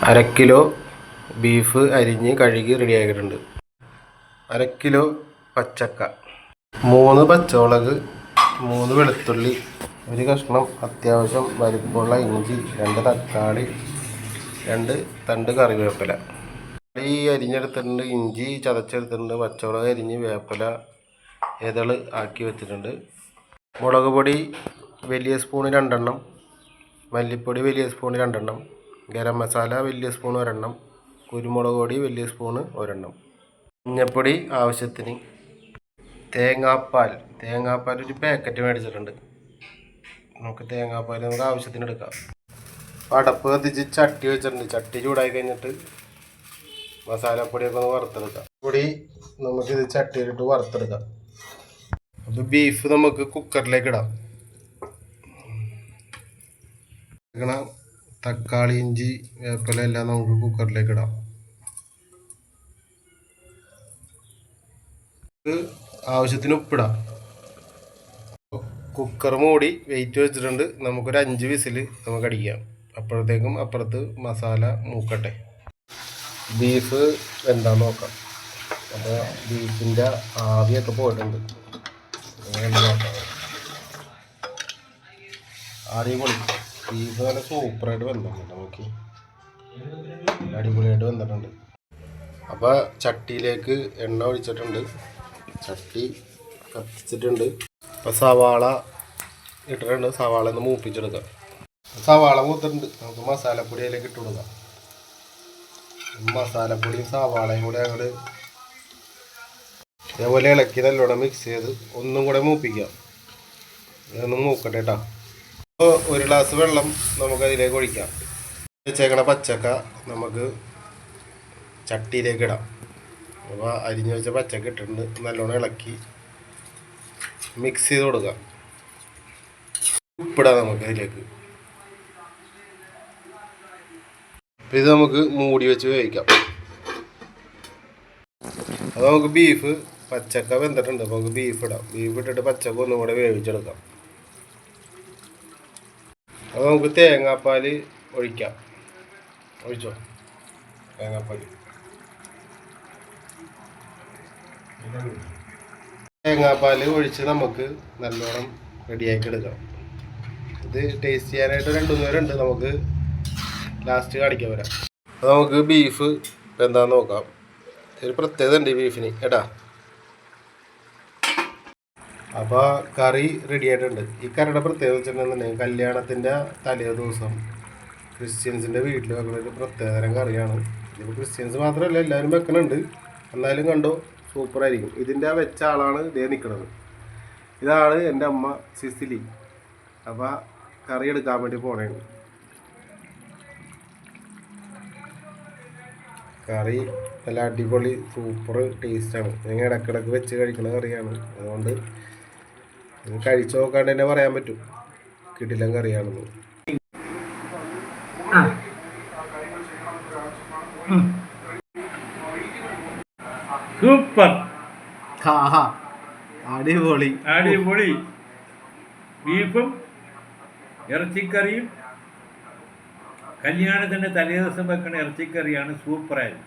അര kilo beef അരിഞ്ഞ് കഴുകി റെഡിയാക്കിയിട്ടുണ്ട്. അര കിലോ പച്ചക്ക, 3 പച്ചമുളക്, 3 വെളുത്തുള്ളി, ഒരു കഷ്ണം അത്യാവശ്യം വലിപ്പമുള്ള ഇഞ്ചി, 2 തക്കാളി, 2 തണ്ട് കറിവേപ്പില. ഈ അരിഞ്ഞെടുത്തിട്ടുണ്ട്, ഇഞ്ചി ചതച്ചെടുത്തിട്ടുണ്ട്, പച്ചമുളക് അരിഞ്ഞ് വേപ്പില ഇതള് ആക്കി വെച്ചിട്ടുണ്ട്. മുളക് പൊടി വലിയ സ്പൂണ് 2 എണ്ണം, മല്ലിപ്പൊടി വലിയ സ്പൂണ് 2 എണ്ണം, ഗരം മസാല വലിയ സ്പൂൺ 1 എണ്ണം, കുരുമുളക് പൊടി വലിയ സ്പൂണ് 1 എണ്ണം, മഞ്ഞൾപ്പൊടി ആവശ്യത്തിന്, തേങ്ങാപ്പാൽ ഒരു പാക്കറ്റ് മേടിച്ചിട്ടുണ്ട്. നമുക്ക് തേങ്ങാപ്പാൽ ആവശ്യത്തിന് എടുക്കാം. അടപ്പ് കത്തിച്ച് ചട്ടി വെച്ചിട്ടുണ്ട്. ചട്ടി ചൂടായി കഴിഞ്ഞിട്ട് മസാലപ്പൊടിയൊക്കെ ഒന്ന് വറുത്തെടുക്കാം. പൊടി നമുക്കിത് ചട്ടിയിലിട്ട് വറുത്തെടുക്കാം. അപ്പോൾ ബീഫ് നമുക്ക് കുക്കറിലേക്ക് ഇടാം. തക്കാളി, ഇഞ്ചി, വേപ്പില എല്ലാം നമുക്ക് കുക്കറിലേക്ക് ഇടാം. ആവശ്യത്തിന് ഉപ്പിടാം. കുക്കർ മൂടി വെയിറ്റ് വെച്ചിട്ടുണ്ട്. നമുക്കൊരു 5 വിസിൽ നമുക്ക് അടിക്കാം. അപ്പോഴത്തേക്കും അപ്പുറത്ത് മസാല മൂക്കട്ടെ. ബീഫ് എന്താന്ന് നോക്കാം. അപ്പോൾ ബീഫിൻ്റെ ആവിയൊക്കെ പോയിട്ടുണ്ട്. അടിപൊളി ബീഫ് നല്ല സൂപ്പറായിട്ട് വന്നിട്ടുണ്ട്. നമുക്ക് അടിപൊളിയായിട്ട് വന്നിട്ടുണ്ട്. അപ്പോൾ ചട്ടിയിലേക്ക് എണ്ണ ഒഴിച്ചിട്ടുണ്ട്. ചട്ടി കത്തിച്ചിട്ടുണ്ട്. അപ്പോൾ സവാള ഇട്ടിട്ടുണ്ട്. സവാള ഒന്ന് മൂപ്പിച്ചെടുക്കാം. സവാള മൂത്തിട്ടുണ്ട്. നമുക്ക് മസാലപ്പൊടി അതിലേക്ക് ഇട്ട് കൊടുക്കാം. മസാലപ്പൊടിയും സവാളയും കൂടെ അങ്ങോട്ട് ഇതേപോലെ ഇളക്കി നല്ലോണം മിക്സ് ചെയ്ത് ഒന്നും കൂടെ മൂപ്പിക്കാം. ഇതൊന്ന് മൂക്കട്ടെ കേട്ടോ. അപ്പോൾ 1 ഗ്ലാസ് വെള്ളം നമുക്ക് അതിലേക്ക് ഒഴിക്കാം. വെച്ചേക്കണ പച്ചക്ക നമുക്ക് ചട്ടിയിലേക്ക് ഇടാം. അപ്പോൾ അരിഞ്ഞ് വെച്ച പച്ചക്ക ഇട്ടിട്ടുണ്ട്. നല്ലോണം ഇളക്കി മിക്സ് ചെയ്ത് കൊടുക്കാം. ഉപ്പിടാം നമുക്ക് അതിലേക്ക്. അപ്പോൾ ഇത് നമുക്ക് മൂടി വെച്ച് വേവിക്കാം. അത് നമുക്ക് ബീഫ് പച്ചക്ക വെന്തിട്ടുണ്ട്. അപ്പോൾ നമുക്ക് ബീഫ് ഇടാം. ബീഫ് ഇട്ടിട്ട് പച്ചക്ക ഒന്നും കൂടെ വേവിച്ചെടുക്കാം. അപ്പോൾ നമുക്ക് തേങ്ങാപ്പാൽ ഒഴിക്കാം. ഒഴിച്ചോ തേങ്ങാപ്പാൽ ഒഴിച്ച് നമുക്ക് നല്ലോണം റെഡിയാക്കി എടുക്കാം. ഇത് ടേസ്റ്റ് ചെയ്യാനായിട്ട് 2-3 പേരുണ്ട്. നമുക്ക് ലാസ്റ്റ് കാണിക്കാൻ വരാം. അപ്പോൾ നമുക്ക് ബീഫ് എന്താണെന്ന് നോക്കാം. ഒരു പ്രത്യേകത ഉണ്ട് ഈ ബീഫിന് കേട്ടാ. അപ്പോൾ കറി റെഡി ആയിട്ടുണ്ട്. ഈ കറിയുടെ പ്രത്യേകത വെച്ചിട്ടുണ്ടെന്നുണ്ടെങ്കിൽ കല്യാണത്തിൻ്റെ തലേ ദിവസം ക്രിസ്ത്യൻസിൻ്റെ വീട്ടിൽ വെക്കുന്ന ഒരു പ്രത്യേകതരം കറിയാണ്. ഇതിപ്പോൾ ക്രിസ്ത്യൻസ് മാത്രമല്ല എല്ലാവരും വെക്കുന്നുണ്ട്. എന്നാലും കണ്ടോ സൂപ്പറായിരിക്കും. ഇതിൻ്റെ വെച്ച ആളാണ് ഇതേ നിൽക്കുന്നത്. ഇതാണ് എൻ്റെ അമ്മ സിസിലി. അപ്പോൾ കറി എടുക്കാൻ വേണ്ടി പോണേണ്. കറി നല്ല അടിപൊളി സൂപ്പർ ടേസ്റ്റാണ്. നിങ്ങൾ ഇടയ്ക്കിടയ്ക്ക് വെച്ച് കഴിക്കുന്ന കറിയാണ്. അതുകൊണ്ട് ഇത് കഴിച്ചു നോക്കാണ്ട് തന്നെ പറയാൻ പറ്റും കിടിലൻ കറിയാണെന്ന്. സൂപ്പർ, അടിപൊളി അടിപൊളി ബീഫും ഇറച്ചിക്കറിയും. കല്യാണത്തിൻ്റെ തലേദിവസം വെക്കുന്ന ഇറച്ചിക്കറിയാണ് സൂപ്പറായത്.